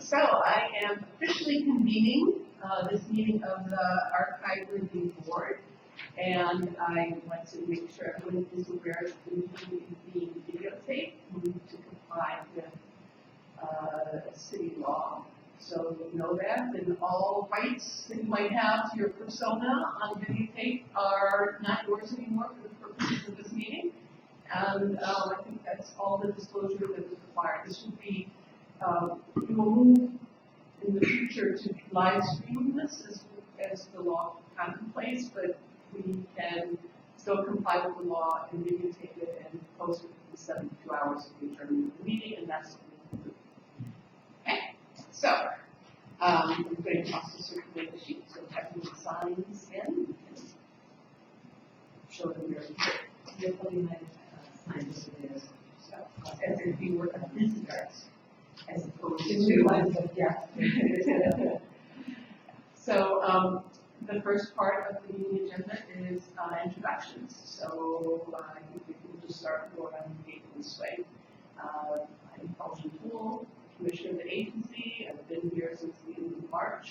So I am officially convening this meeting of the Archive Review Board, and I want to make sure everyone is aware that the meeting is being videotaped. We need to comply with city law. So know that, and all rights that you might have to your persona on videotape are not yours anymore for the purposes of this meeting. And I think that's all the disclosure that is required. This would be, we will move in the future to live stream this as the law contemplates, but we can still comply with the law and videotape it and post it within 72 hours of the adjournment of the meeting, and that's what we will do. Okay, so I'm going to also circulate the sheet so everyone signs in. Show them your signs in. So as if you were a visitor, as opposed to yeah. So the first part of the meeting agenda is introductions. So I think we can just start going on this way. I'm Paulson Toole, Commissioner of the agency. I've been here since the end of March.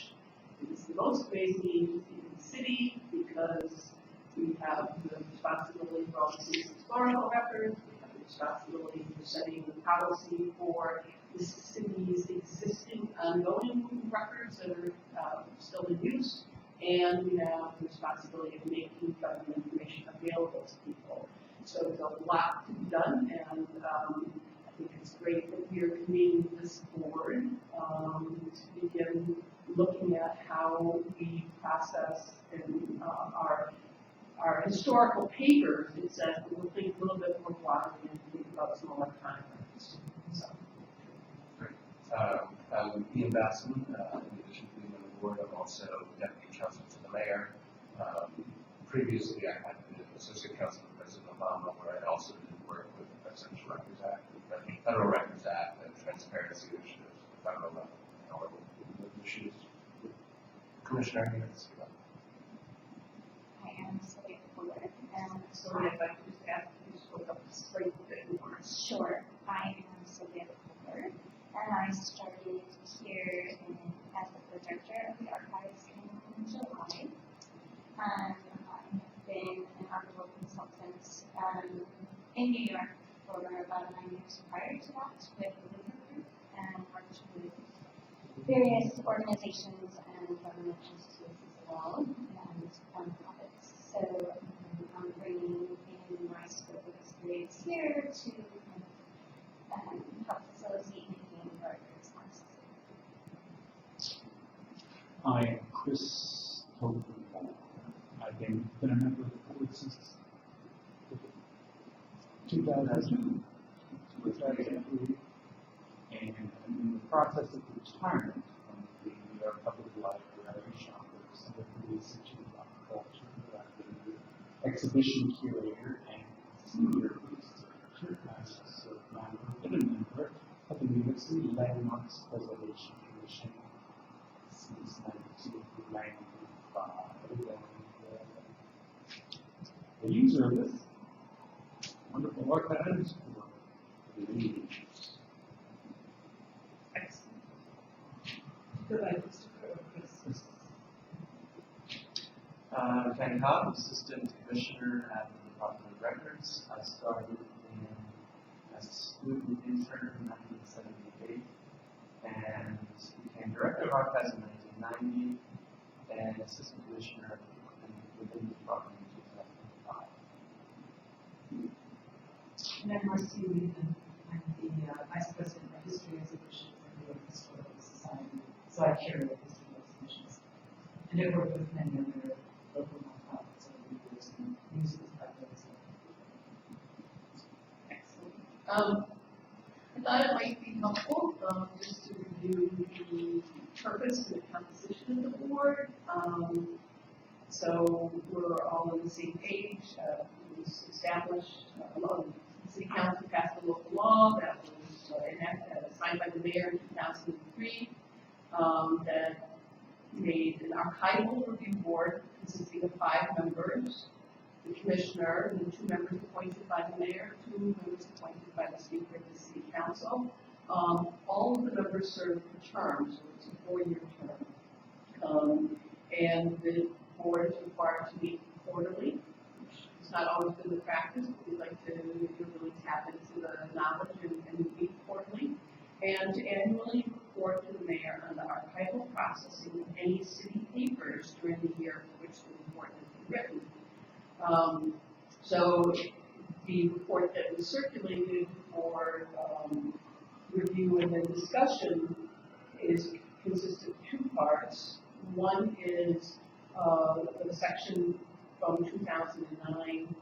It is the most amazing agency in the city because we have the responsibility for all the city's historical records. We have the responsibility for setting the policy for the city's existing ongoing records that are still in use. And we have the responsibility of making government information available to people. So there's a lot to be done, and I think it's great that we are convening this board to begin looking at how we process and our historical papers. It's that we'll think a little bit more broadly and think about some electronic records. So. I'm Ian Basson, in addition to being on the board, I'm also Deputy Counsel to the Mayor. Previously, I had been Associate Counsel to President Obama, where I also did work with the Presidential Records Act, the Federal Records Act, and transparency issues at the federal level, and all of the issues. Commissioner, you can see that. I am Sylvia Fuller, and So if I could just ask you to look up the slate a bit more. sure, I am Sylvia Fuller, and I started here as the director of the archives in July. I have been an archival consultant in New York for about 9 years prior to that with the Liver Group, and worked with various organizations and government entities as well, and nonprofits. So I'm bringing in my scope of experience here to help facilitate making records more accessible. I am Chris Hogan. I've been a member of the board since 2002, and I'm in the process of retirement from the New York Public Library shop of some of the Institute of Culture. I've been the exhibition curator and senior researcher. I also have been a member of the New York City Landmarks Preservation Commission since 1995. The user of this wonderful archives for the meeting. Excellent. Good idea, Chris. Ken Cobb, Assistant Commissioner at the Department of Records. I started as a student intern in 1978 and became Director of Archives in 1990 and Assistant Commissioner within the Department in 2005. And I'm Marcy Weedman. I'm the Vice President of History Exhibitions at the New York Historical Society. So I curate history exhibitions. And I work with many other local nonprofits over the years and use these projects. Excellent. I thought it might be helpful just to review the purpose and the composition of the board. So we're all on the same page. It was established, the City Council passed a local law that was signed by the mayor in 2003 that made an archival review board consisting of 5 members, the commissioner, and 2 members appointed by the mayor, 2 members appointed by the speaker of the City Council. All of the members serve a term, so it's a 4-year term. And the board is required to meet quarterly. It's not always been the practice, but we like to really tap into the knowledge and meet quarterly. And to annually report to the mayor on the archival processing of any city papers during the year for which the report has been written. So the report that was circulated for review and then discussion consists of 2 parts. One is the section from 2009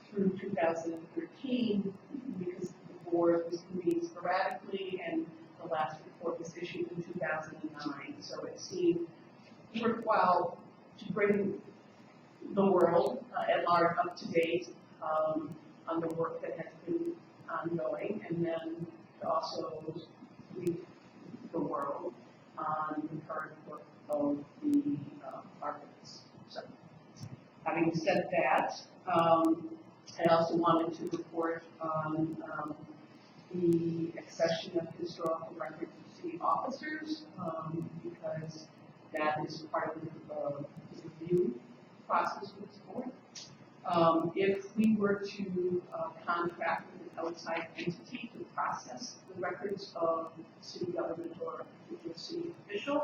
through 2013, because the board was convened sporadically and the last report was issued in 2009. So it seemed worthwhile to bring the world at large up to date on the work that has been ongoing, and then to also brief the world on the current work of the archivists. So, having said that, I also wanted to report on the accession of historical records to city officers, because that is part of the review process with this board. If we were to contract with an outside entity to process the records of city government or a particular city official,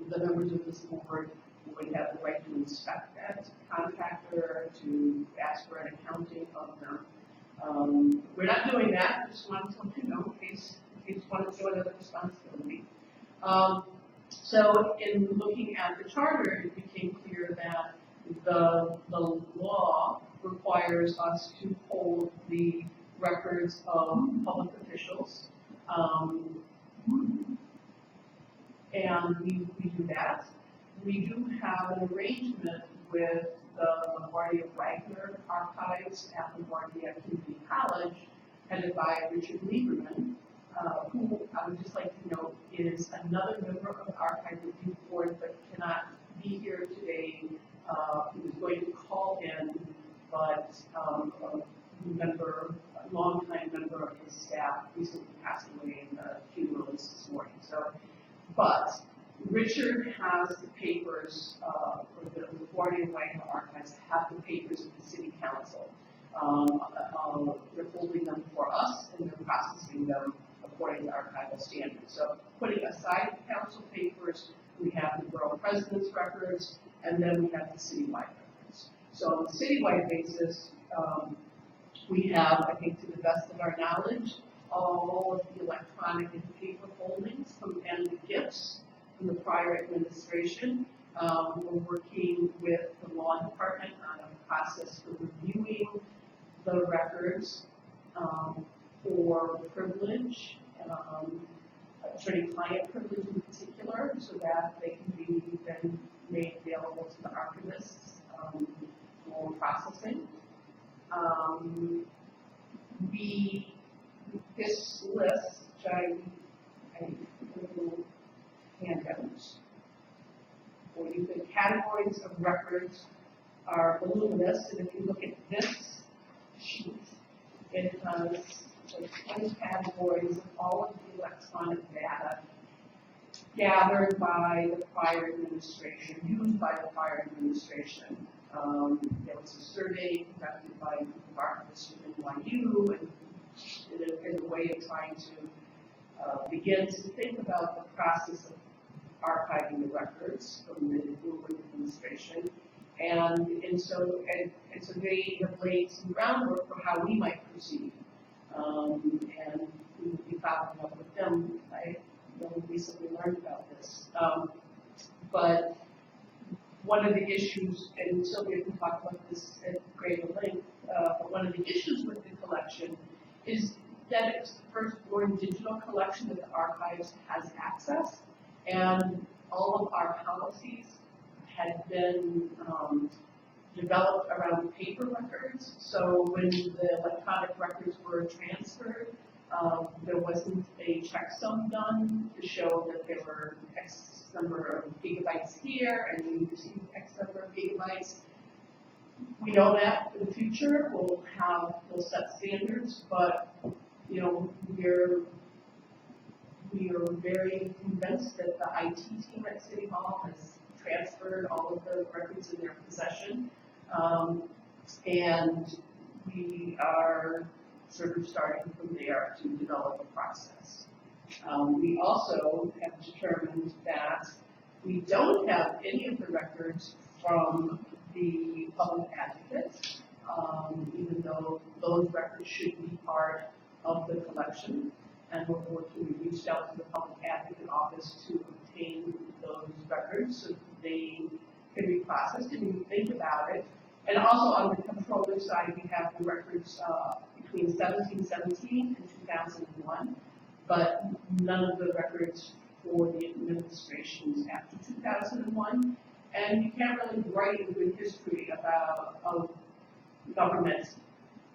the members of this board would have the right to inspect that contractor, to ask for an accounting of them. We're not doing that. I just wanted to let you know in case you want to show another responsibility. So in looking at the charter, it became clear that the law requires us to hold the records of public officials, and we do that. We do have an arrangement with the LaGuardia Wagner Archives at LaGuardia Community College, headed by Richard Lieberman, who I would just like to note is another member of the Archive Review Board but cannot be here today. He was going to call in, but a longtime member of his staff recently passed away in the funeral this morning. So, but Richard has the papers, for the LaGuardia Wagner Archives have the papers of the City Council. They're holding them for us and they're processing them according to archival standards. So putting aside the council papers, we have the borough president's records, and then we have the citywide records. So on the citywide basis, we have, I think to the best of our knowledge, all of the electronic and paper holdings and the gifts from the prior administration. We're working with the law department on a process for reviewing the records for privilege, attorney-client privilege in particular, so that they can be then made available to the archivists for processing. This list, which I will hand out for you, the categories of records are voluminous, and if you look at this sheet, it has like 20 categories of all of the electronic data gathered by the prior administration, used by the prior administration. There was a survey conducted by archivists from NYU, and in a way of trying to begin to think about the process of archiving the records from the Bloomberg administration. And so they have laid some groundwork for how we might proceed. And we followed up with them. I recently learned about this. But one of the issues, and Sylvia can talk about this at greater length, but one of the issues with the collection is that it's the first-born digital collection that the archives has access, and all of our policies had been developed around paper records. So when the electronic records were transferred, there wasn't a checksum done to show that there were X number of gigabytes here and we received X number of gigabytes. We know that in the future we'll set standards, but we're we are very convinced that the IT team at City Hall has transferred all of the records in their possession. And we are sort of starting from there to develop a process. We also have determined that we don't have any of the records from the public advocate, even though those records should be part of the collection. And we're working, we reached out to the public advocate office to obtain those records so that they can be processed, and we think about it. And also on the controller side, we have the records between 1717 and 2001, but none of the records for the administrations after 2001. And you can't really write a good history about government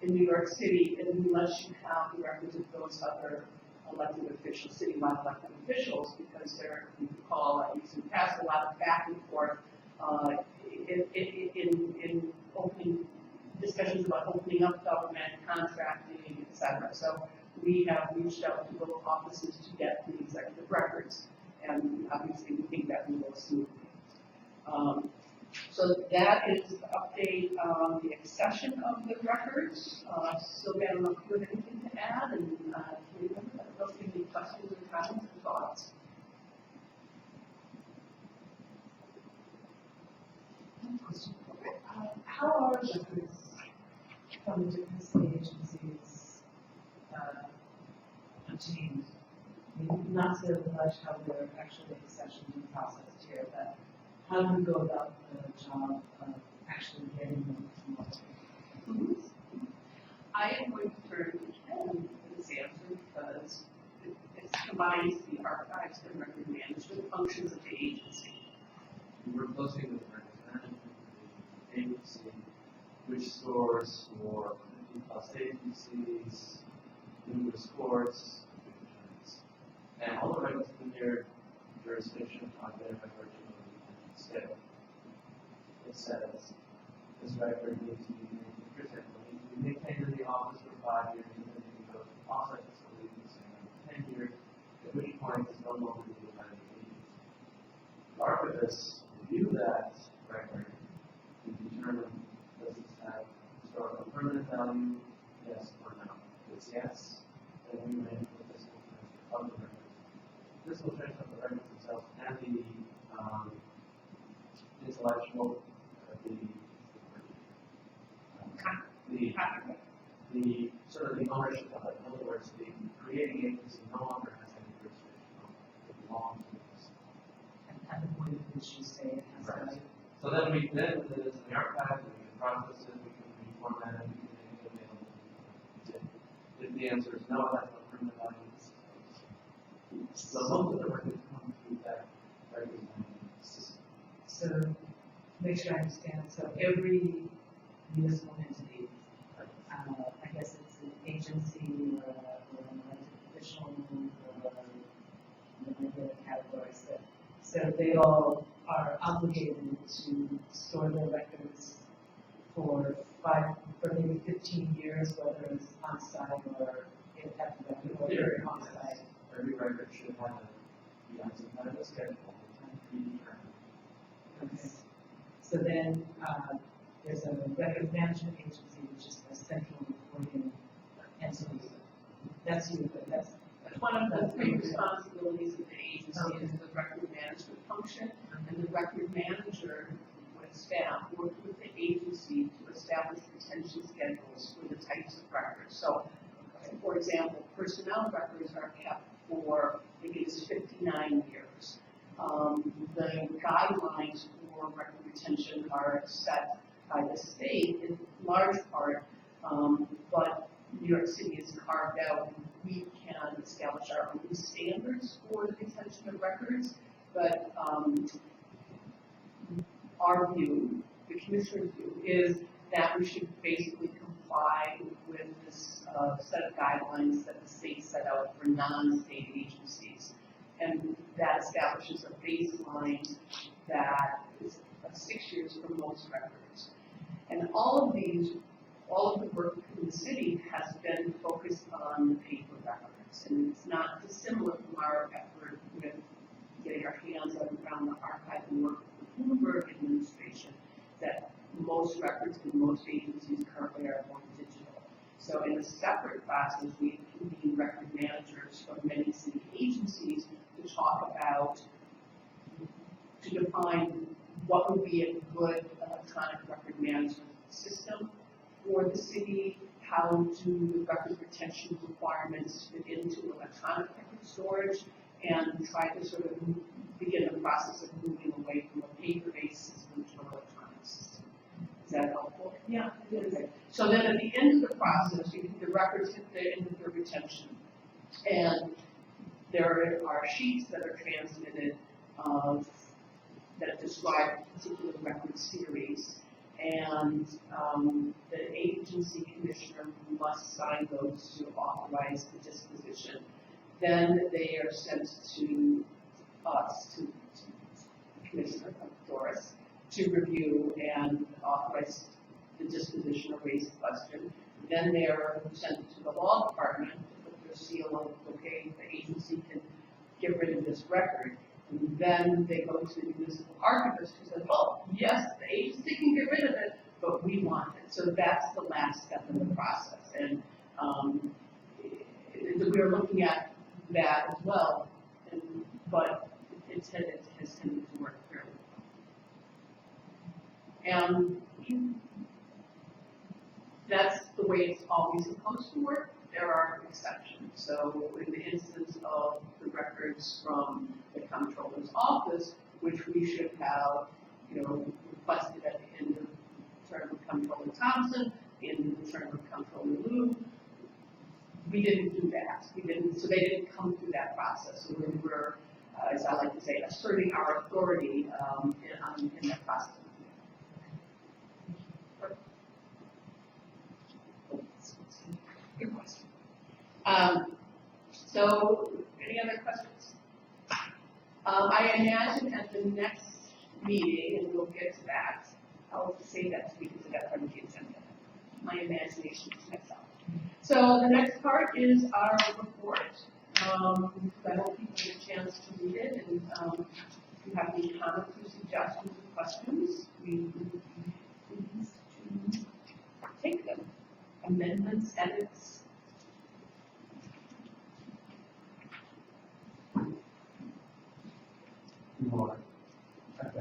in New York City unless you have the records of those other elected officials, citywide elected officials, because they're, you can call, I used to pass a lot of back and forth in opening discussions about opening up government, contracting, et cetera. So we have reached out to both offices to get the executive records, and obviously we think that will go smoothly. So that is the update on the accession of the records. Sylvia, I don't know if you have anything to add, and if you have any questions or comments or thoughts. How are records from different state agencies obtained? I mean, not so much how they're actually accessioned and processed here, but how do we go about the job of actually getting them from all over? I am going to turn to Ken for this answer because it combines the archives and record management functions of the agency. We work closely with the records management agency, which stores for 50+ agencies, numerous courts, and all the records in their jurisdiction are there by virtue of the schedule. It says this record needs to be maintained in the office for 5 years, and then you can go to the offset facility for 10 years, at which point it's no longer needed by the agency. The archivists review that record to determine does it have historical permanent value, yes or no. If it's yes, then we may put this transfer of the records. This will transfer of the records themselves and the intellectual, the sort of the ownership of it. In other words, the creating agency no longer has any jurisdiction over it. It belongs to us. At the point at which you say it has value. So then we then put it in the archive, we can process it, we can reformat it, we can make it available. If the answer is no, that's not permanent value. So most of the records come through that record management system. So, make sure I understand, so every municipal entity, I guess it's an agency or an elected official or the regular categories, so they all are obligated to store their records for maybe 15 years, whether it's on site or at the record or on site. Every record should have some kind of a schedule, predetermined. Okay. So then, there's a record management agency, which is a central reporting entity. That's you, but that's One of the three responsibilities of the agency is the record management function, and the record manager with staff work with the agency to establish retention schedules for the types of records. So, for example, personnel records are kept for, I think it's 59 years. The guidelines for record retention are set by the state in large part, but New York City is carved out, and we can establish our own standards for the retention of records, but our view, the commissioner's view, is that we should basically comply with this set of guidelines that the state set out for non-state agencies. And that establishes a baseline that is 6 years for most records. And all of the work in the city has been focused on the paper records. records. And it's not dissimilar from our effort with getting our hands around the archive and work with the Bloomberg administration, that most records in most agencies currently are going digital. So in a separate process, we convene record managers from many city agencies to talk about, to define what would be a good electronic record management system for the city, how do the record retention requirements fit into electronic record storage, and try to sort of begin the process of moving away from a paper-based system to an electronic system. Is that helpful? Yeah, it is. So then at the end of the process, the records hit the end of their retention, and there are sheets that are transmitted that describe a particular record series, and the agency commissioner must sign those to authorize the disposition. Then they are sent to us, to Commissioner Doris, to review and authorize the disposition or raise the question. Then they are sent to the law department to put their seal of, okay, the agency can get rid of this record. And then they go to the municipal archivist who says, well, yes, the agency can get rid of it, but we want it. So that's the last step in the process. And we're looking at that as well, but it has tended to work fairly well. And that's the way it's always supposed to work. There are exceptions. So in the instance of the records from the comptroller's office, which we should have, requested at the end of the term of Comptroller Thompson, the end of the term of Comptroller Liu, we didn't do that. So they didn't come through that process. So we're as I like to say, asserting our authority in that process. Good question. So, any other questions? I imagine at the next meeting, and we'll get to that, I'll say that because of that part of the agenda. My imagination is messed up. So the next part is our report. I hope people get a chance to read it, and if you have any comments or suggestions or questions, we would be pleased to take them. Amendments, edits. I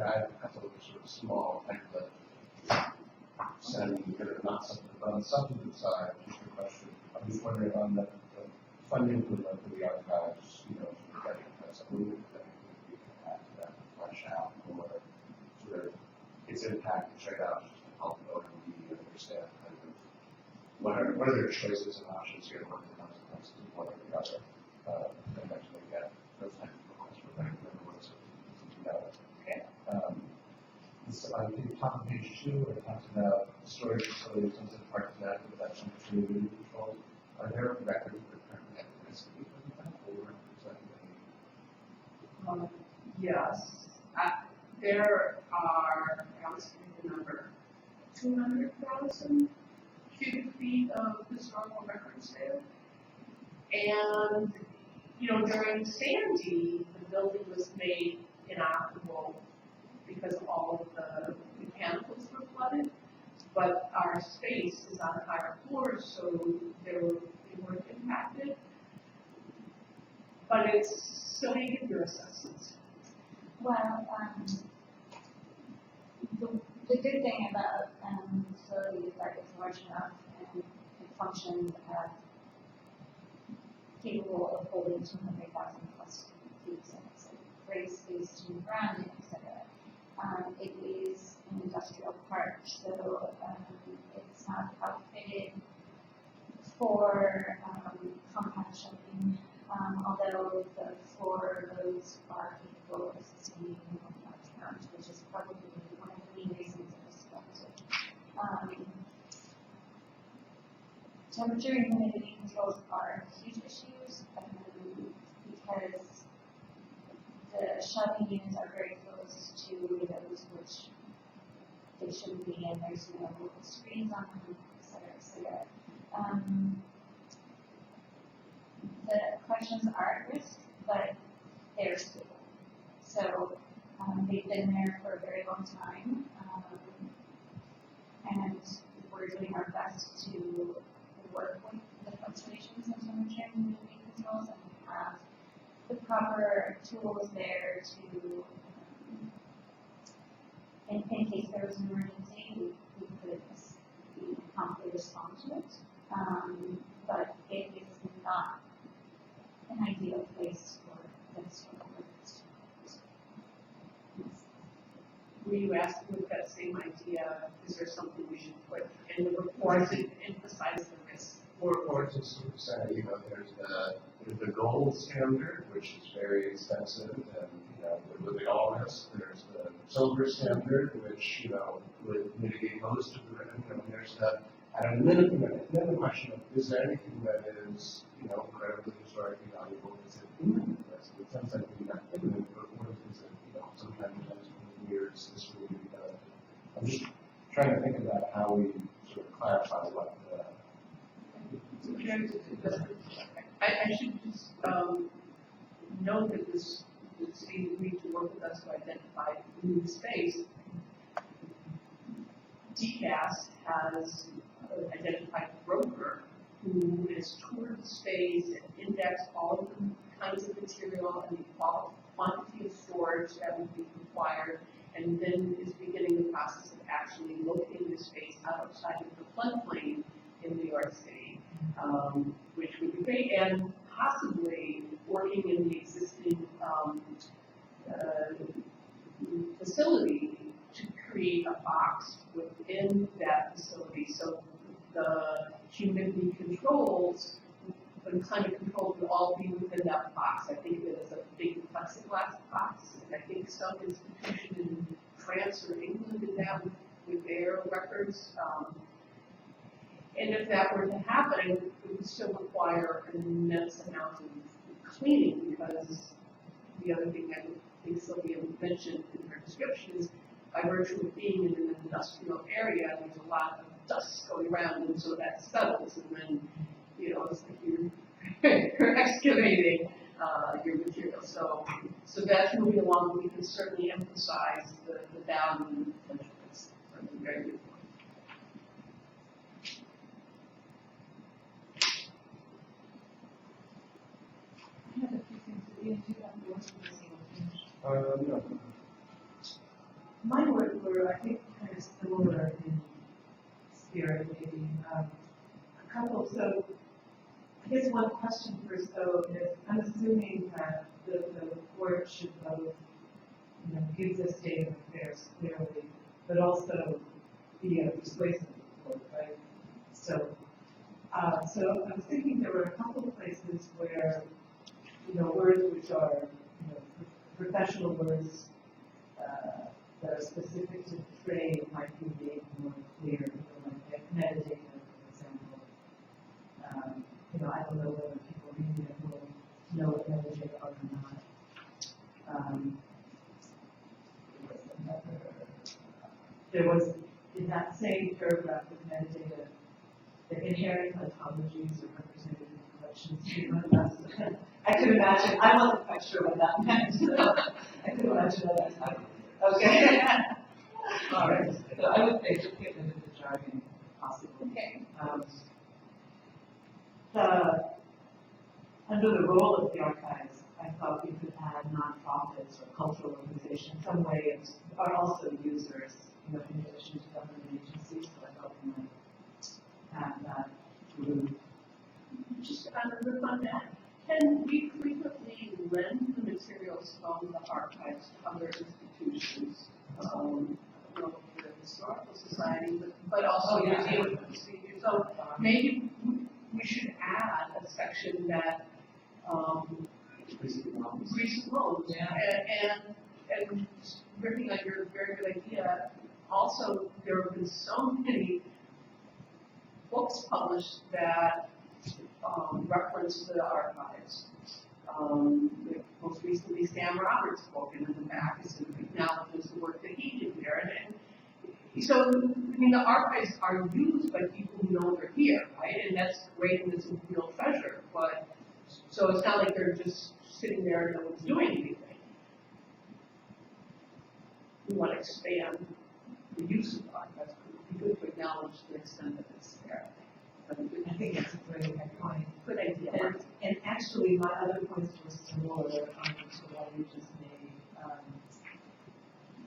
have a couple of sort of small template sending that are not something, but on the substantive side, just a question. I'm just wondering on the funding for the archives, sort of getting as a move that we can add to that, flesh out, or sort of its impact, check out, just to help the OMB understand kind of what are their choices and options here, what are the consequences of one or the other. Eventually get those types of requests for bank members together. Okay. I think top of page 2, it talks about storage facilities, sensitive parts of that, but that's under community control. Are there records that are currently at risk because of that, or is that Yes. There are, I was getting the number, 200,000 cubic feet of historical records there. And, during Sandy, the building was made inoperable because all of the mechanicals were flooded, but our space is on higher floors, so they weren't impacted. But it's still making your assessments. Well, the good thing about facility is that it's large enough and it functions as capable of holding 200,000 plus feet, so it's a great space to move around in, etc. It is an industrial park, so it's not outfitted for compact shipping, although the floor loads are capable of sustaining large amounts, which is probably one of the main reasons it was selected. Temperature and humidity controls are huge issues because the shelving units are very close to windows, which they shouldn't be, and there's no screens on them, et cetera, et cetera. the collections are at risk, but they're stable. So, they've been there for a very long time, and we're doing our best to work with the conservation center chairman and doing controls, and we have the proper tools there to, in case there was an emergency, we could promptly respond to it. But it is not an ideal place for this sort of work. Were you asked with that same idea, is there something we should put in the report to emphasize the risk? Or to sort of say, you know, there's the gold standard, which is very expensive, and, you know, would really all risk. There's the silver standard, which, you know, would mitigate most of the risk. You know, there's the, and then the question of, is there anything that is, you know, incredibly historically valuable? Is it imminent risk? It sounds like maybe not imminent, but what if it's, you know, sometime in the next 20 years, this will be done. I'm just trying to think about how we sort of clarify what the, I should just note that this city agreed to work with us to identify new space. DCAS has identified a broker who has toured the space and indexed all of the kinds of material and the quantity of storage that would be required, and then is beginning the process of actually locating the space outside of the floodplain in New York City, which would be great, and possibly working in the existing facility to create a box within that facility, so the humidity controls, the climate controls would all be within that box. I think it is a big plexiglass box, and I think some institution in France or England did that with their records. And if that were to happen, it would still require an immense amount of cleaning, because the other thing I think Sylvia mentioned in her description is, by virtue of being in an industrial area, there's a lot of dust going around, and so that settles, and then, you know, it's like you're excavating your material. So that's moving along. We can certainly emphasize the value and the potential. That's a very good point. I have a few things to do. Do you have yours? no. Mine were, I think, kind of similar in spirit, maybe. A couple, so I guess one question first, though, is I'm assuming that the report should both, you know, give the state of affairs clearly, but also be a persuasive report, right? So I was thinking there were a couple of places where, you know, words which are, you know, professional words that are specific to the trade might be made more clear, you know, like metadata, for example. You know, I don't know whether people reading it will know what metadata are or not. There was, in that same paragraph of metadata, the inherent ontologies or representative collections. I could imagine, I wasn't quite sure what that meant, so I could imagine what that meant. Okay. All right. So I would say just get into the jargon if possible. Okay. Under the role of the archives, I thought we could add nonprofits or cultural organizations, some way of, are also users, you know, in addition to government agencies. So I thought we might add that through. Just on that, can we frequently lend the materials from the archives to other institutions? The Historical Society, but also museum procedure. So maybe we should add a section that recent loans. Yeah. And ripping on your very good idea, also there have been so many books published that reference the archives. Most recently, Sam Roberts' book, and in the back is acknowledges the work that he did there. And so, I mean, the archives are used by people who know they're here, right? And that's great, and it's a real treasure. But So it's not like they're just sitting there and no one's doing anything. We want to expand the use of archives, it'd be good to acknowledge the extent that it's there. I think that's a great point. Good idea. And actually, my other points were similar to what you just made.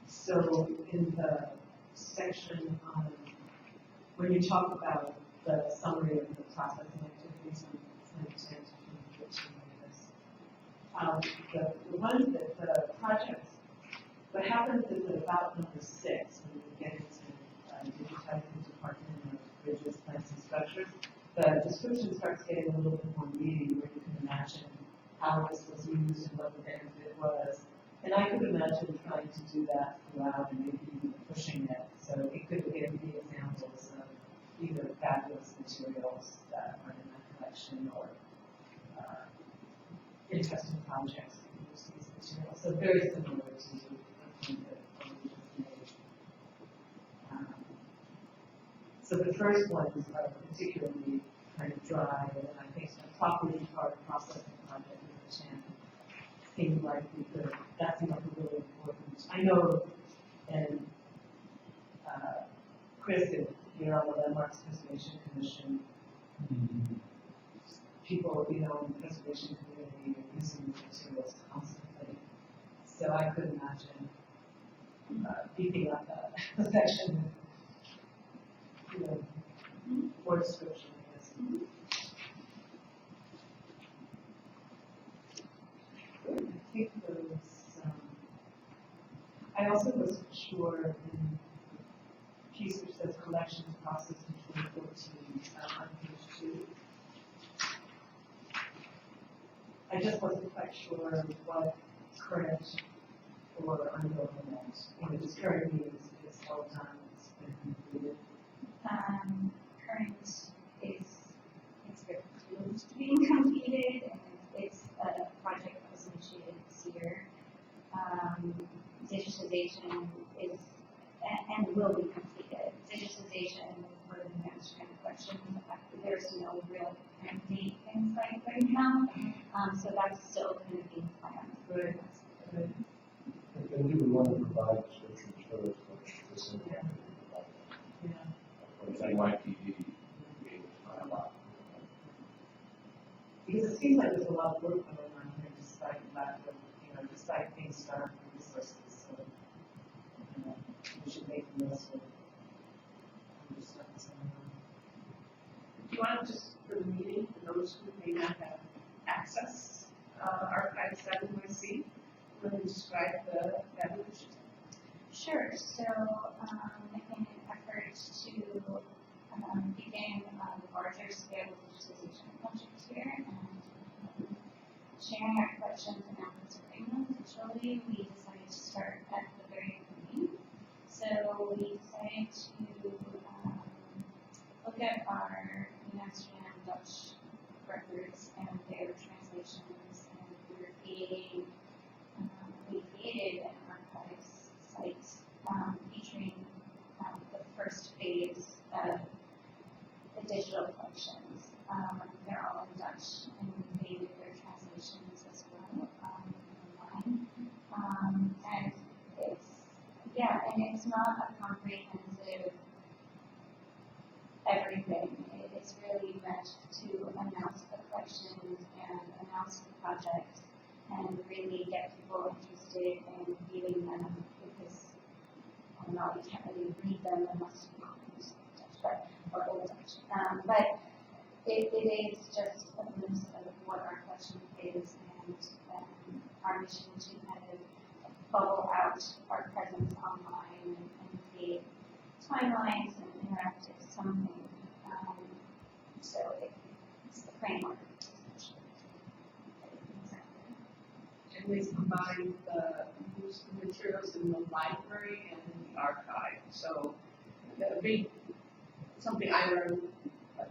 So in the section on, when you talk about the summary of the processing activities on 10 to 15 years, the ones that the projects, what happens is that about number 6, when we get into digitizing department of bridges, plants, and structures, the description starts getting a little bit more meaty, where you can imagine how this was used and what the benefit was. And I could imagine trying to do that throughout and maybe even pushing it. So it could give me examples of either fabulous materials that are in that collection or interesting projects that use these materials. So very similar to the point that we just made. So the first one is particularly kind of dry, and I think a properly processing project number 10 seemed like we could, that seemed like a really important. I know, and Chris, if you're on the Landmarks Preservation Commission, people, in the preservation community are using these materials constantly. So I could imagine beefing up that section, more description, I guess. I think those, I also wasn't sure in the piece which says collections processed in 2014 on page 2. I just wasn't quite sure what current or ongoing meant. Just current means it's all done, it's been completed. Current is, it's very close to being completed, and it's a project that was initiated this year. Digitization is, and will be completed. Digitization for the advanced kind of questions, there's no real kind of date in sight right now, so that's still kind of being planned. Good. Good. And we would want to provide descriptions for those questions. Yeah. For example, IPD, being a lot. Because it seems like there's a lot of work going on here despite lack of, despite things starting with resources. So, we should make the most of understand what's going on. Do you want to just, for the meeting, for those who may not have access, archives at NYC, want to describe the evolution? Sure. So, in an effort to begin a larger scale digitization project here and sharing our collections and now preserving them digitally, we decided to start at the very beginning. So we decided to look at our United and Dutch records and their translations, and we created an archives site featuring the first phase of the digital collections. They're all in Dutch, and we created their translations as well online. And it's not a comprehensive everything. It's really meant to announce the collections and announce the project and really get people interested in viewing them, because we can't really read them unless you use Dutch or Old Dutch. But it is just a glimpse of what our collection is, and our mission to kind of bubble out our presence online and create timelines and interactive something. So it's the framework, essentially. And we combine the use of materials in the library and in the archive. So the big, something I learned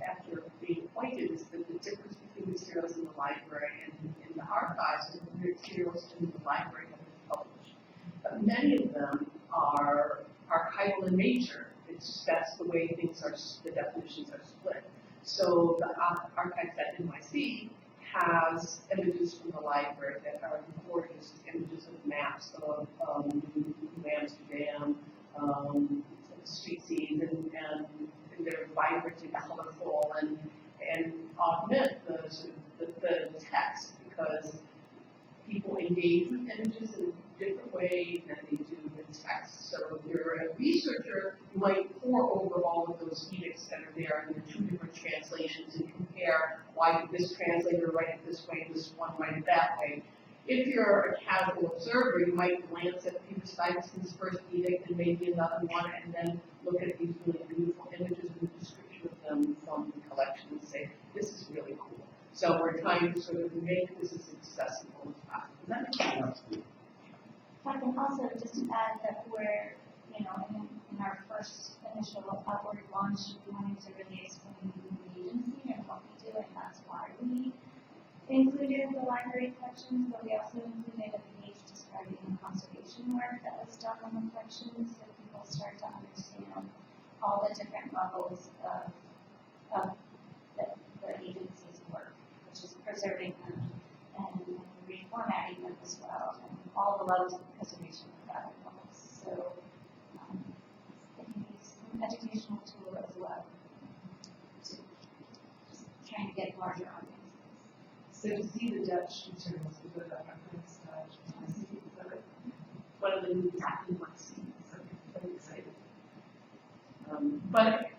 after being appointed is that the difference between materials in the library and in the archives is the materials in the library have been published. But many of them are archival in nature. That's the way things are, the definitions are split. So the archives at NYC has images from the library that are gorgeous, images of maps of New Amsterdam, street scenes, and they're vibrant and colorful and augment the text because people engage with images in different ways than they do with text. So if you're a researcher, you might pore over all of those edicts that are there and the two different translations and compare why did this translator write it this way, this one write it that way. If you're a casual observer, you might glance at Peter Stuyvesant's first edict and maybe another one, and then look at these really beautiful images and the description of them from the collection and say, this is really cool. So we're trying to sort of make this as accessible as possible. Does that make sense? If I can also just add that we're, in our first initial upward launch, we wanted to really explain the agency and what we do, and that's why we included the library collections, but we also included a page describing the conservation work that was done on the collections, so people start to understand all the different levels of the agency's work, which is preserving them and reformatting them as well, and all the levels of preservation of that involves. So it can be an educational tool as well to just trying to get larger audiences. So to see the Dutch materials, we go to that reference, One of the new happening ones, so I'm very excited. But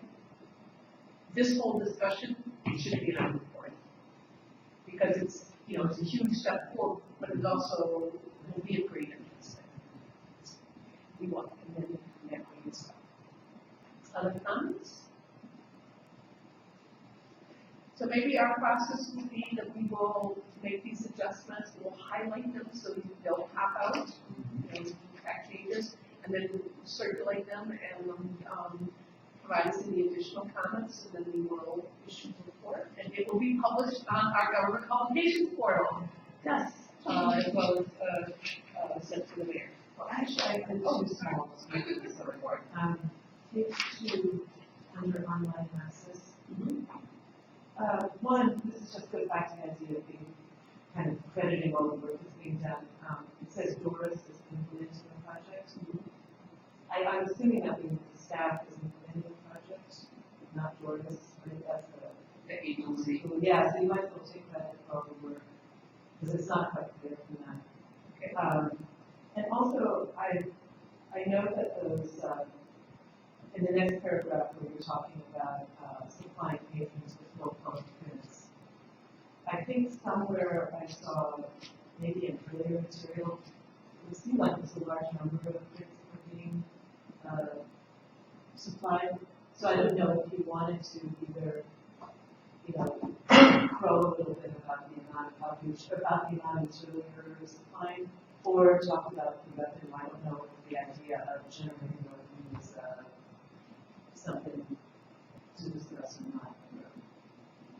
this whole discussion should be on report because it's a huge step forward, but it also will be a great interest. We want to commend that way as well. Other comments? So maybe our process will be that we will make these adjustments, we'll highlight them so they'll pop out, track changes, and then circulate them and provide us any additional comments, and then we will issue the report. And it will be published on our government publications portal. Yes. As well as sent to the mayor. well, actually, I have two small The report. page 2 under online access. One, this is just goes back to the idea of being kind of crediting all the work that's being done. It says Doris is included in the project. I'm assuming that means the staff is included in the project, not Doris. I think that's The agency. yeah, so you might as well take credit for all the work, because it's not quite clear from that. Okay. And also, I know that those, in the next paragraph where you're talking about supplying patrons with low-cost prints, I think somewhere I saw maybe an earlier material, it seemed like there's a large number of prints that were being supplied. So I don't know if you wanted to either, crow a little bit about the amount of outreach, about the amount of material you're supplying, or talk about the revenue. I don't know if the idea of generating revenue is something to discuss or not.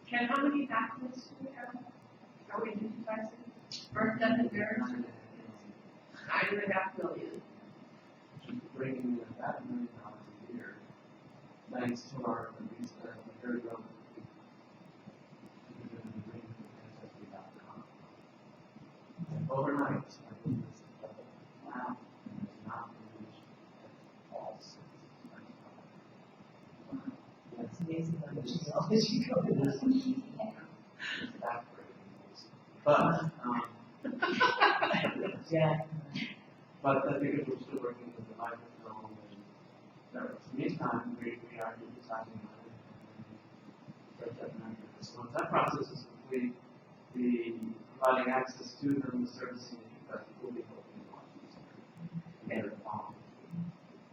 Ken, how many documents do we have? Are we digitizing? First, and third? 9.5 million. Bringing in about $1 million a year, thanks to our very well. Overnight, I think it's wow, and it's not reached all six. It's amazing how much knowledge you go with this. But, Yeah. but I think if we're still working with the microfilm, and in the meantime, we are digitizing it. So once that process is complete, the providing access to them, the servicing, that will be helping on.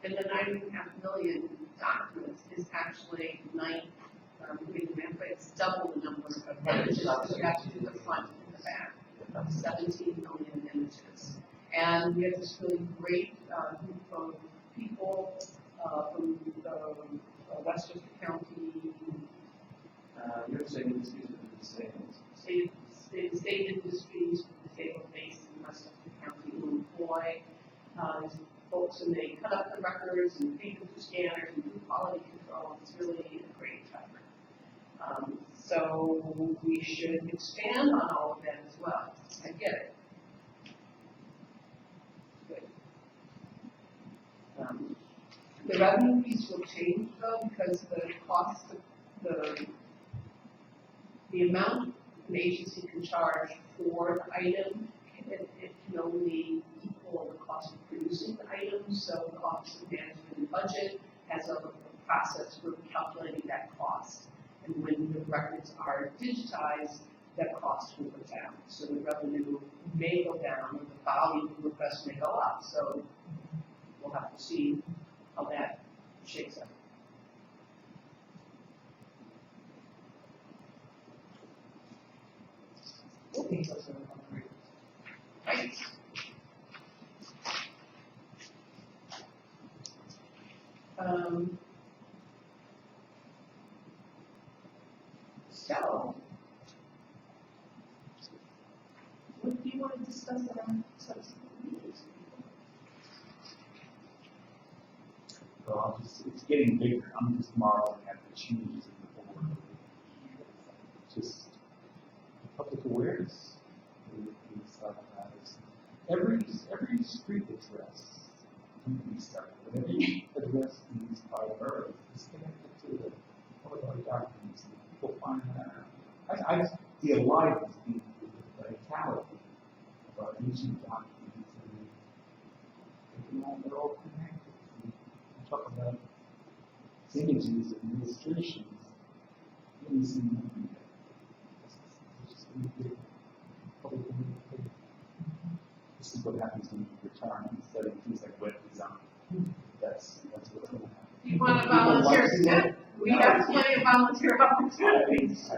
And the 9.5 million documents is actually it's double the number of images that you have to do the front and the back. 17 million images. And we have this really great group of people from Westchester County, You're saying this is the same. state industries, disabled base in Westchester County who employ folks, and they cut up the records and feed them to scanners and do quality control. It's really a great effort. So we should expand on all of that as well. I get it. Good. The revenue piece will change though, because the cost of the amount an agency can charge for the item, it can only equal the cost of producing the item, so the Office of Management and Budget has a process for calculating that cost. And when the records are digitized, that cost will go down. So the revenue may go down, or the volume of requests may go up. So we'll have to see how that shakes out. Okay, that's what I'm agreeing. Right? So, what do you want to discuss at our subsequent meetings? Well, it's getting bigger. I'm just marveling at the changes in the board. Just the public awareness is every street address can be started. But every address needs by birth is connected to the public documents. And people find that. I see a life as being the vitality of our ancient documents, and they're all connected. Talk about images of illustrations in this this is what happens when you return and study things like web design. That's what's going to happen. You want to volunteer? We have plenty of volunteer opportunities.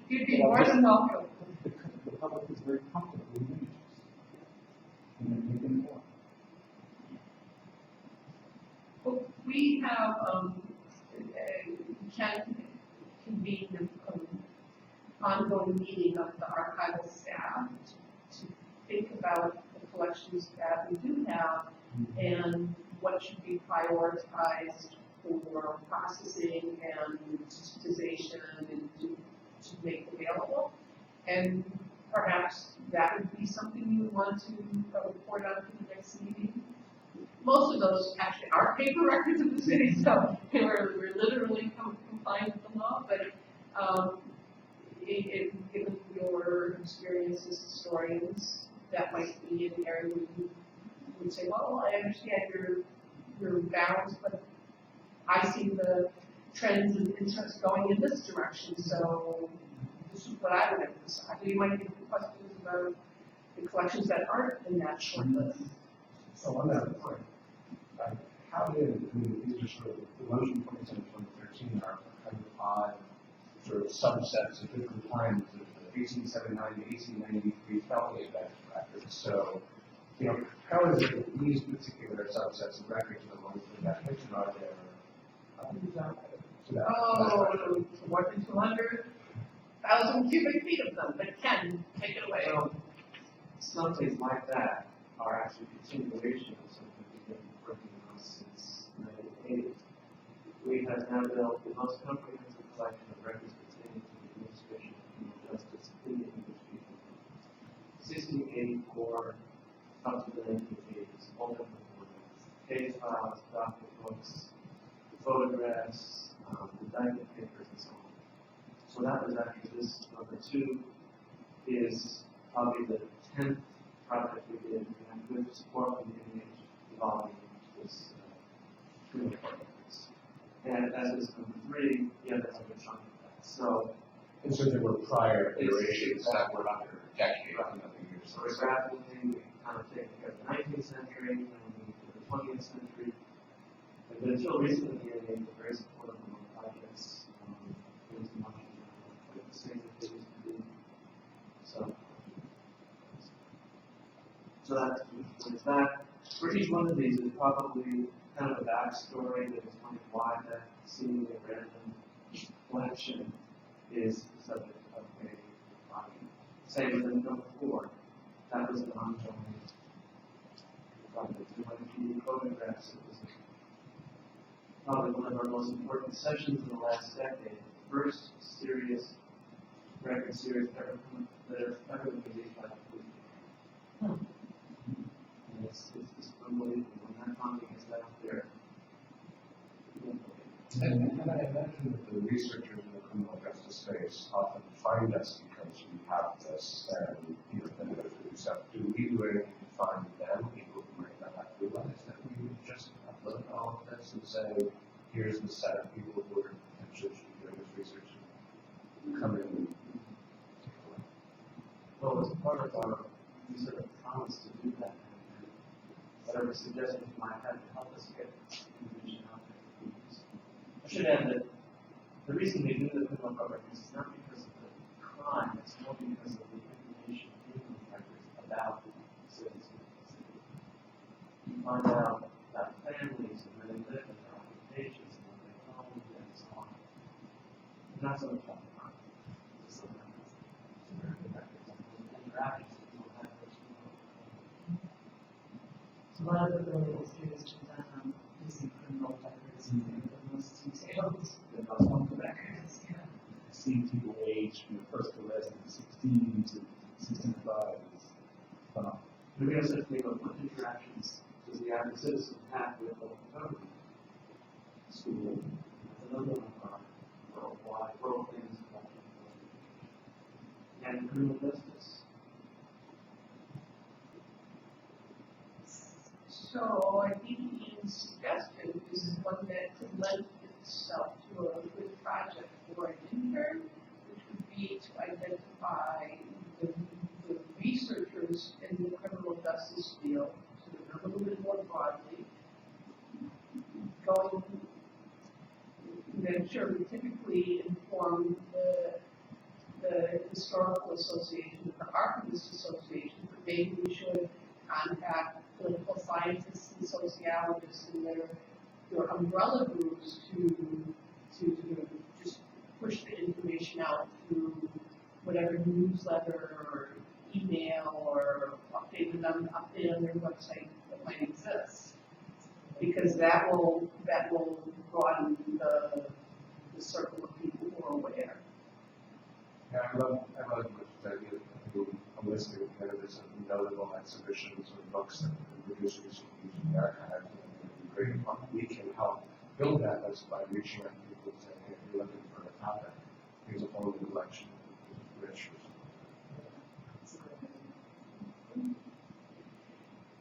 You'd be more than welcome. The public is very comfortable with images. And then you can more. Well, we have, can convene an ongoing meeting of the archival staff to think about the collections that we do have and what should be prioritized for processing and digitization and to make available. And perhaps that would be something you would want to report on to the next meeting. Most of those actually are paper records of the city, so we're literally compliant with the law, but given your experience as historians, that might be an area where you would say, well, I understand your bounds, but I see the trends and interests going in this direction, so this is what I would emphasize. You might get questions about the collections that aren't in that short list. So on that point, how did, these are sort of the motion 2010 2013 are kind of five sort of subsets of different times of the 1879 to 1893 felony event records. So, how is it that these particular subsets of records are the ones that definition are there? Oh, more than 200,000 cubic feet of them, but Ken, take it away. Well, some things like that are actually continuation of something we've been working on since 1980. We have now built the most comprehensive collection of records pertaining to the administration of criminal justice in the English speaking world. 1684 up to the 1980s, all different formats. Case files, docket books, photographs, indictment papers, and so on. So that was actually this. Number two is probably the 10th project we did. We had good support from the NIH evolving this criminal records. And as is number three, the other has a chunk of that. So, And so there were prior iterations that were under decades, another years. so we're grappling, we kind of taking care of the 19th century, and we did the 20th century. And until recently, the NIH was very supportive of our projects. It was much like the same that they used to do. So that's that. For each one of these, there's probably kind of a backstory that explains why that seemingly random collection is the subject of a project. Same with number 4. That was an ongoing project. 250 photographs. It was probably one of our most important sessions in the last decade. The first serious record series that are ever released by the police. And it's unbelievable when that funding is out there. And I imagine that the researchers in the criminal justice space often find us because we have this, and then go through stuff. Do we do anything to find them, people who might not have realized that we would just upload all of this and say, here's the set of people who are potentially doing this research and come in and take a look? Well, as part of our, we sort of promise to do that, and whatever suggestions you might have to help us get information out there. I should add that the reason we do the criminal court records is not because of the crime, it's more because of the information in those records about citizens. You find out about families and where they live and their occupations and what they own and so on. Not so much about the crime. It's something else. It's very good records and those interactions that people have with people. So a lot of the early history has been done on using criminal records and they're the most detailed. The most wonderful records, yeah. Seeing people age from the first arrest at 16 to 65 is phenomenal. And we also think of what interactions does the average citizen have with local government? School, that's another one of our world things about and criminal justice. So I think Ian's suggestion is one that could lend itself to a good project for an intern, which would be to identify the researchers in the criminal justice field, sort of a little bit more broadly, going, I'm sure we typically inform the historical association, the archivist association, but maybe we should contact political scientists and sociologists and their umbrella groups to just push the information out through whatever newsletter or email or update on their website that might exist. Because that will broaden the circle of people who are aware. Yeah, I love the idea of doing a listing of candidates of notable exhibitions or books that the producers use in the archive. And it would be great if we can help build that list by reaching out to people and saying, hey, if you're looking for a topic, here's a whole new collection of literature.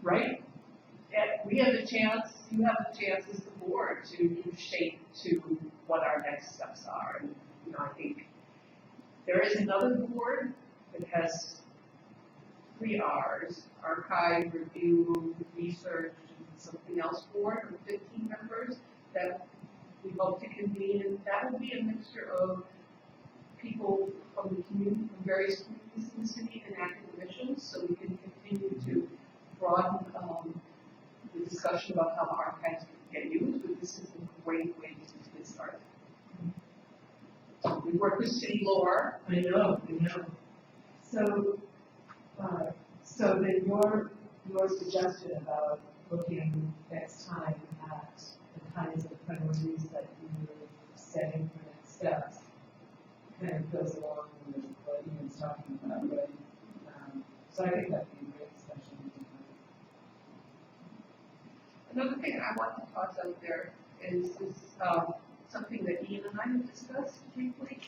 Right? And we have the chance, you have the chance as the board to give shape to what our next steps are. And, I think there is another board that has 3 R's, archive, review, research, and something else board with 15 members that we hope to convene. And that will be a mixture of people from the community, from various communities in the city and academicians, so we can continue to broaden the discussion about how the archives can get used, but this is a great way to get started. We work with city lore. I know. So, so then your suggestion about looking next time at the kinds of priorities that you're setting for next steps kind of goes along with what Ian's talking about, right? So I think that'd be a great discussion. Another thing I want to toss out there is something that Ian and I have discussed briefly,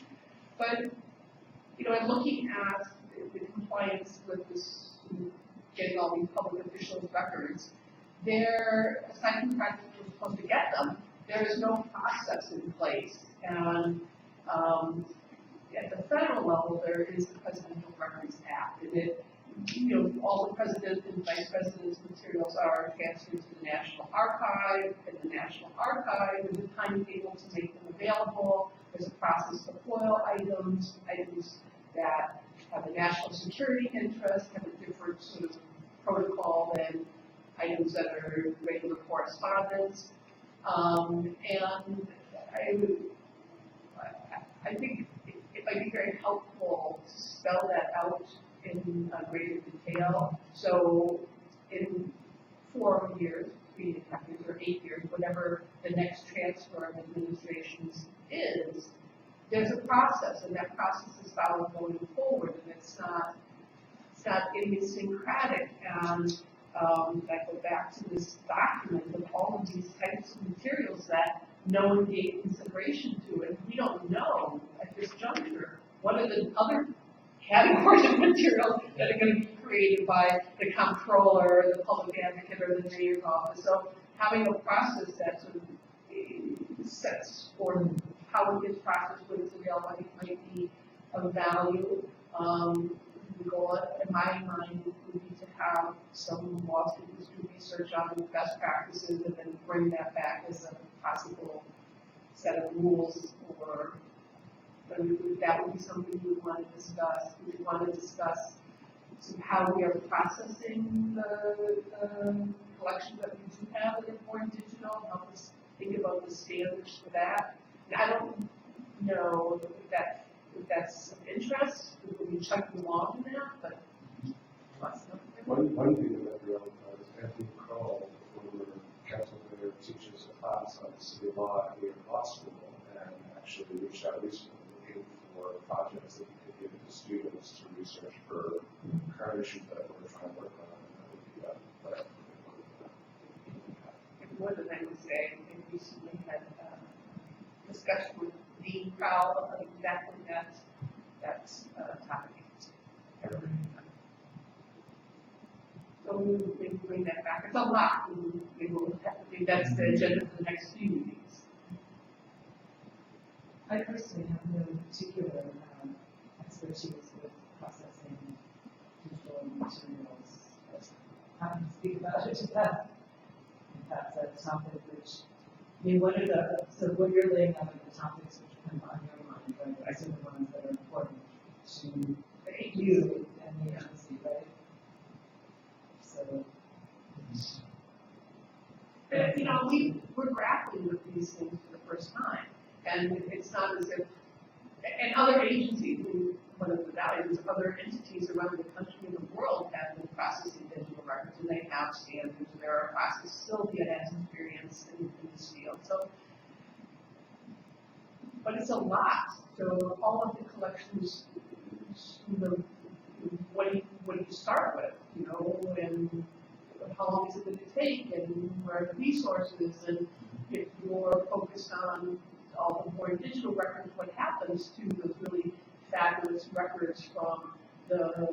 but in looking at the compliance with this, getting all these public officials' records, aside from the fact that we're supposed to get them, there is no process in place, and at the federal level, there is the Presidential Records Act, and it, all the president and vice president's materials are transferred to the National Archive, and the National Archive is a timetable to make them available. There's a process to foil items that have a national security interest, have a different sort of protocol than items that are regular correspondence. And I think it might be very helpful to spell that out in greater detail. So in 4 years, 3.5 years, or 8 years, whatever the next transfer of administrations is, there's a process, and that process is followed going forward, and it's not idiosyncratic, and, I go back to this document with all of these types of materials that no one gave consideration to, and we don't know at this juncture what are the other categories of materials that are gonna be created by the comptroller, the public advocate, or the mayor's office. So having a process that sort of sets forth how it gets processed, what is available, I think might be of value. The goal in my mind would be to have some Wall Street history research on best practices and then bring that back as a possible set of rules or that would be something we would want to discuss. We would want to discuss how we are processing the collections that we do have that are more digital, help us think about the standards for that. And I don't know if that's of interest, we will be chugging along in that, but. One thing that I realized is Anthony Kroll, former council member, teaches a class on city law here at law school, and actually reached out recently looking for projects that we could give to students to research for current issues that we're trying to work on. And that would be what I think. More than I would say, I recently had a discussion with Dean Crowell about exactly that topic. So we will maybe bring that back. It's a lot. We will have to think that's the agenda for the next few meetings. I personally have no particular expertise with processing digital materials. I can speak about it if that's a topic which, I mean, what you're laying out are the topics which come on your mind, right? These are the ones that are important to you and the agency, right? So. But, we're grappling with these things for the first time, and it's not as if, and other agencies, one of the values, other entities around the country and the world have been processing digital records, and they have standards, and there are processes still that has experience in this field. So, but it's a lot. So all of the collections, what do you start with, and how long is it going to take, and where are the resources, and if you're focused on all the more digital records, what happens to those really fabulous records from the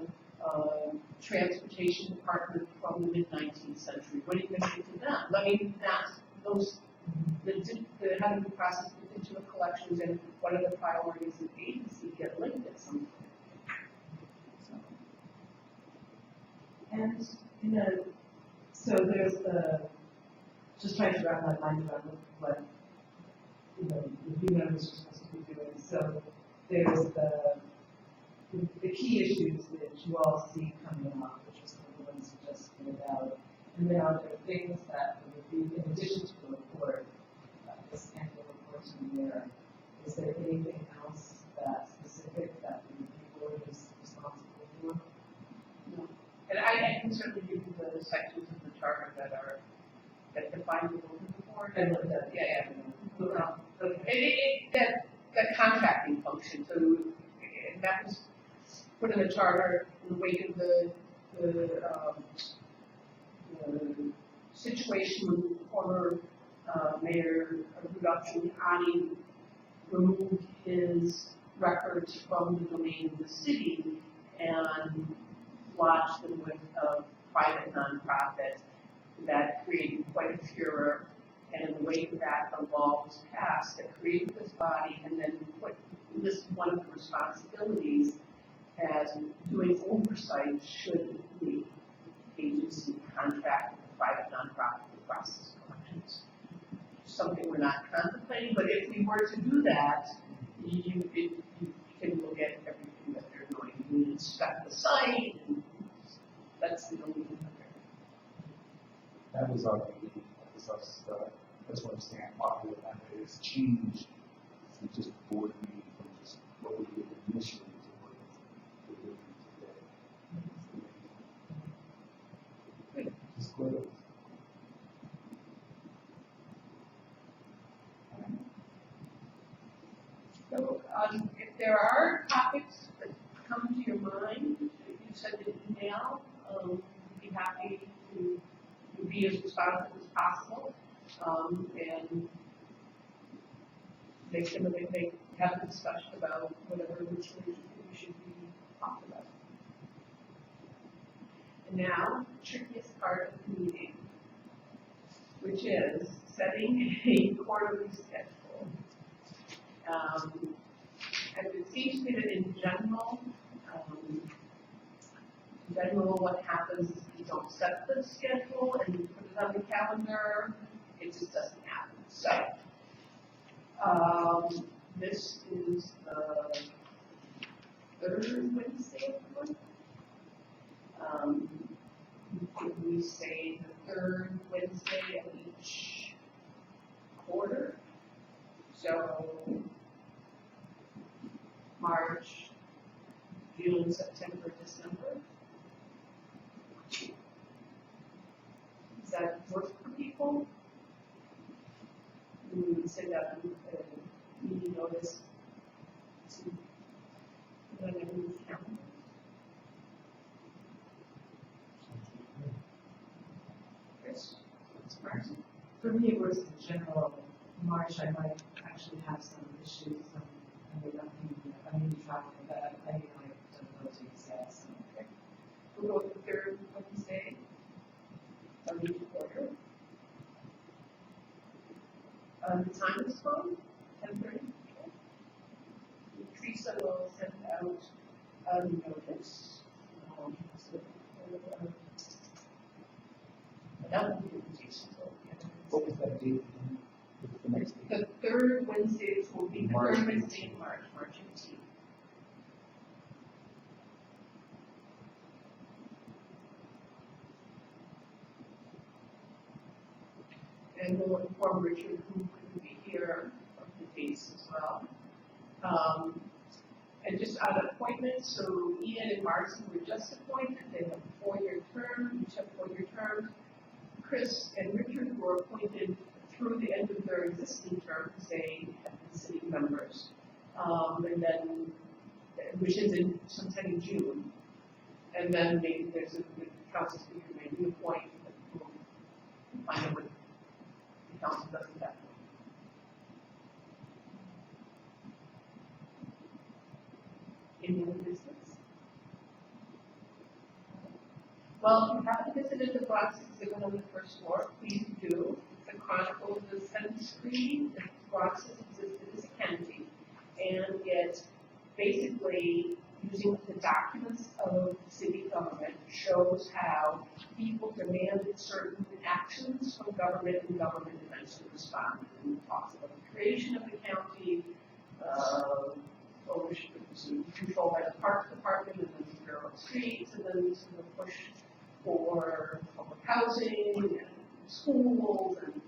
transportation department from the mid-19th century? What are you going to do to them? I mean, that's those, how do we process the digital collections, and what are the priorities of the agency get linked at some point? And, so there's just trying to wrap my mind around what, review members are supposed to be doing. So there's the key issues that you all see coming up, which is the ones you just laid out. And then are there things that the review, in addition to the report, this annual report in there, is there anything else that's specific that the review board is responsible for? No. And I can certainly give you the sections of the charter that define the building board. And look at Yeah. That contracting function, so and that was put in the charter in the wake of the situation when former Mayor Rudolph Giuliani removed his records from the domain of the city and lodged them with a private nonprofit that created quite a furor. And in the wake of that, a law was passed that created this body and then put this one of the responsibilities as doing oversight should the agency contract with a private nonprofit to process collections. Something we're not contemplating, but if we were to do that, you can look at everything that they're doing. You inspect the site, and that's the only thing that That was our meeting, that was us, that's what I'm saying, popular that is changed from just board meeting, from just what we did initially to what we're doing today. Just good. So, there are topics that come to your mind, if you send an email, be happy to be as responsive as possible, and make them, they have a discussion about whatever which we should be talking about. And now, the trickiest part of the meeting, which is setting a quarterly schedule. And it seems to me that in general, what happens is you don't set the schedule and you put it on the calendar, it just doesn't happen. So, this is the third Wednesday of the month. Could we say the third Wednesday of each quarter? So, March, June, September, December. Does that work for people? We would send out a meeting notice to put on everyone's calendar. Chris, what's Marcy? For me, it was in general, March, I might actually have some issues, I may be traveling, but I don't know to yet, so. We'll go with the third Wednesday of each quarter. The time is fine, 10:30. Teresa will send out a notice. That will be the presentation. What was that date? The next date? The third Wednesdays will be the March third Wednesday in March, March 18th. And we'll inform Richard who couldn't be here of the dates as well. And just out of appointments, so Ian and Marcy were just appointed, they have a 4-year term, each have 4-year terms. Chris and Richard were appointed through the end of their existing term, say, have been city members. And then, which is in sometime in June. And then maybe there's a council speaker may reappoint, but we'll find out what the council does at that point. Any other business? Well, if you haven't visited the Broad exhibit on the first floor, please do. It's a chronicle of the 7th Street, the Broad existed as a county. And it basically, using the documents of city government, shows how people demanded certain actions from government and government eventually responded. And it talks about the creation of the county, ownership controlled by the Parks Department, and then the Bureau of Streets, and then sort of push for public housing and schools and